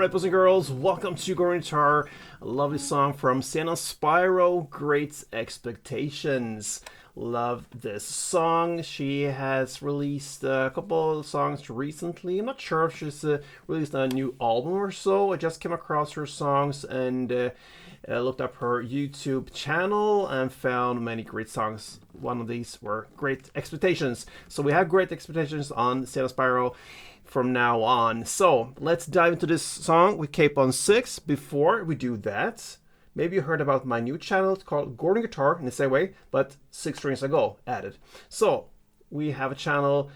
Alright, boys and girls, welcome to Growing Guitar. A lovely song from Sienna Spiro, Great Expectations. Love this song. She has released a couple of songs recently. I'm not sure if she's released a new album or so. I just came across her songs and looked up her YouTube channel and found many great songs. One of these were Great Expectations. So we have Great Expectations on Sienna Spiro from now on. So let's dive into this song with cape on 6. Before we do that, maybe you heard about my new channel. It's called Growing Guitar in the same way, but 6 strings ago added. So we have a channel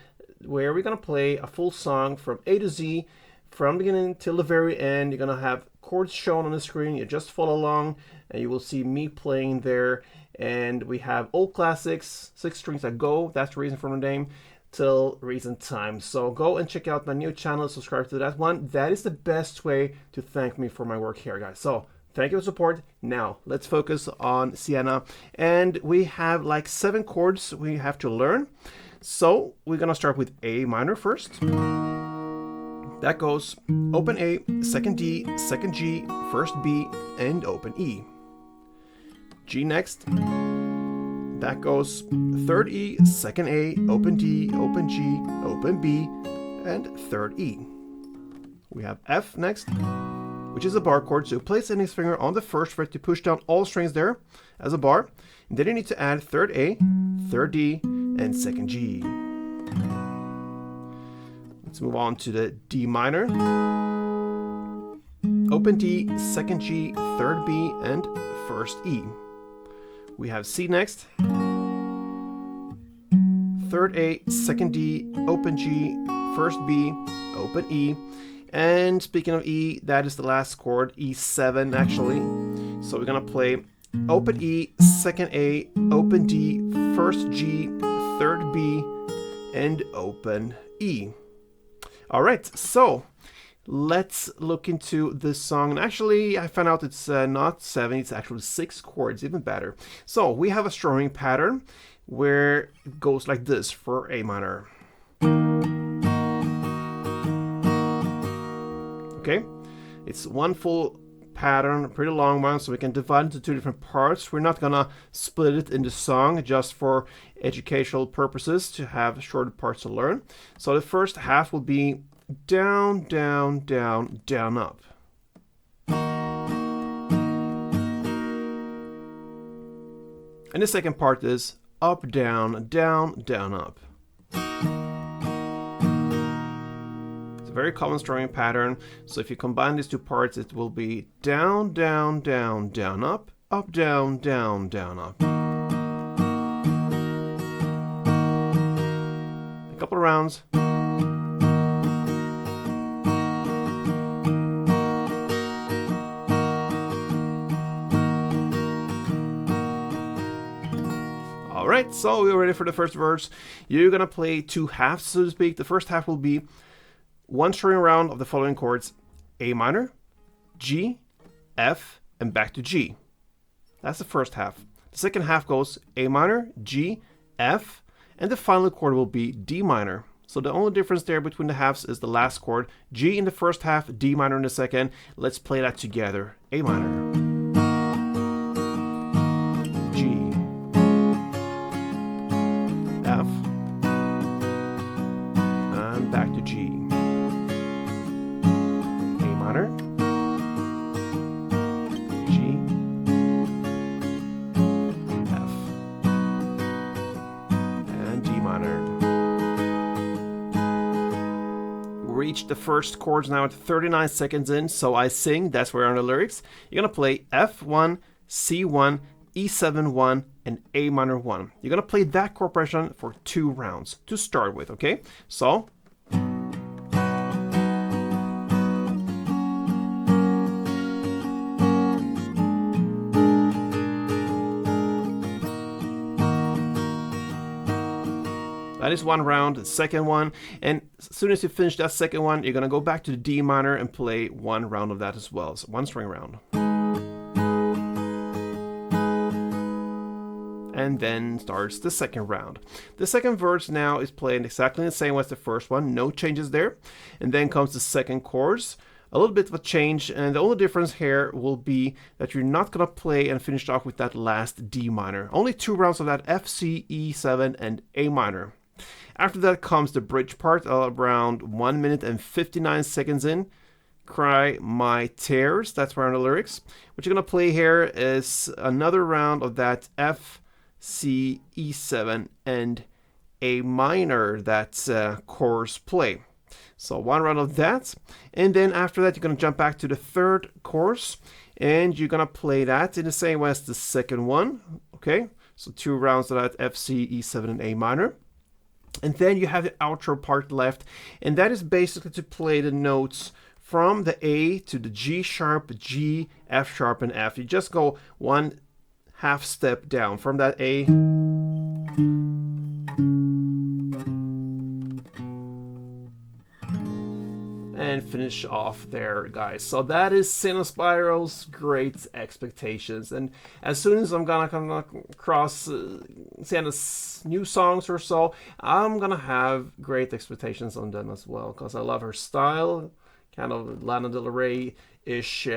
where we're gonna play a full song from A to Z, from the beginning till the very end. You're gonna have chords shown on the screen. You just follow along and you will see me playing there. And we have old classics, 6 strings ago. That's the reason for the name. Till recent times. So go and check out my new channel, subscribe to that one. That is the best way to thank me for my work here, guys. So thank you for support. Now let's focus on Sienna, and we have like 7 chords we have to learn. So we're gonna start with A minor first. That goes open A, second D, second G, first B, and open E. G next. That goes third E, second A, open D, open G, open B, and third E. We have F next, which is a bar chord. So place any finger on the first fret to push down all strings there as a bar. And then you need to add third A, third D, and second G. Let's move on to the D minor. Open D, second G, third B, and first E. We have C next, third A, second D, open G, first B, open E, and speaking of E, that is the last chord, E7 actually. So we're gonna play open E, second A, open D, first G, third B, and open E. All right, so let's look into this song. And actually, I found out it's not 7, it's actually 6 chords, even better. So we have a strumming pattern where it goes like this for A minor. Okay, it's one full pattern, a pretty long one, so we can divide into 2 different parts. We're not gonna split it in the song just for educational purposes to have shorter parts to learn. So the first half will be down, down, down, down, up. And the second part is up, down, down, down, up. It's a very common strumming pattern. So if you combine these 2 parts, it will be down, down, down, down, up, down, down, down, up. A couple of rounds. Alright, so we're ready for the first verse. You're gonna play 2 halves, so to speak. The first half will be 1 string round of the following chords: A minor, G, F, and back to G. That's the first half. The second half goes A minor, G, F, and the final chord will be D minor. So the only difference there between the halves is the last chord. G in the first half, D minor in the second. Let's play that together. A minor, G, F, and back to G. A minor, G, F, and D minor. We reached the first chords now at 39 seconds in, so I sing, that's where on the lyrics. You're gonna play F1, C1, E7-1, and A minor 1. You're gonna play that chord progression for 2 rounds to start with, okay? So that is 1 round. The second one, and as soon as you finish that second one, you're gonna go back to the D minor and play 1 round of that as well. So 1 string round. And then starts the second round. The second verse now is played exactly the same as the first one, no changes there. And then comes the second chorus a little bit of a change, and the only difference here will be that you're not gonna play and finish off with that last D minor. Only 2 rounds of that F, C, E7, and A minor. After that comes the bridge part, around 1 minute and 59 seconds in. Cry My Tears, that's where on the lyrics. What you're gonna play here is another round of that F, C, E7, and A minor that chorus play. So 1 round of that, and then after that you're gonna jump back to the 3rd chorus, and you're gonna play that in the same way as the 2nd one. Okay, so 2 rounds of that F, C, E7, and A minor. And then you have the outro part left, and that is basically to play the notes from the A to the G sharp, G, F sharp, and F. You just go 1 half step down from that A and finish off there, guys. So that is Sienna Spiro's Great Expectations. And as soon as I'm gonna come across Sienna's new songs or so, I'm gonna have great expectations on them as well, because I love her style, kind of Lana Del Rey-ish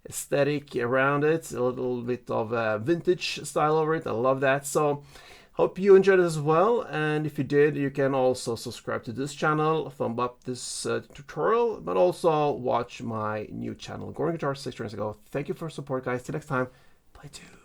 aesthetic around it, a little bit of vintage style over it. I love that. So hope you enjoyed it as well, and if you did, you can also subscribe to this channel, thumb up this tutorial, but also watch my new channel, Gruvgear 6 years ago. Thank you for your support, guys. Till next time, play tune.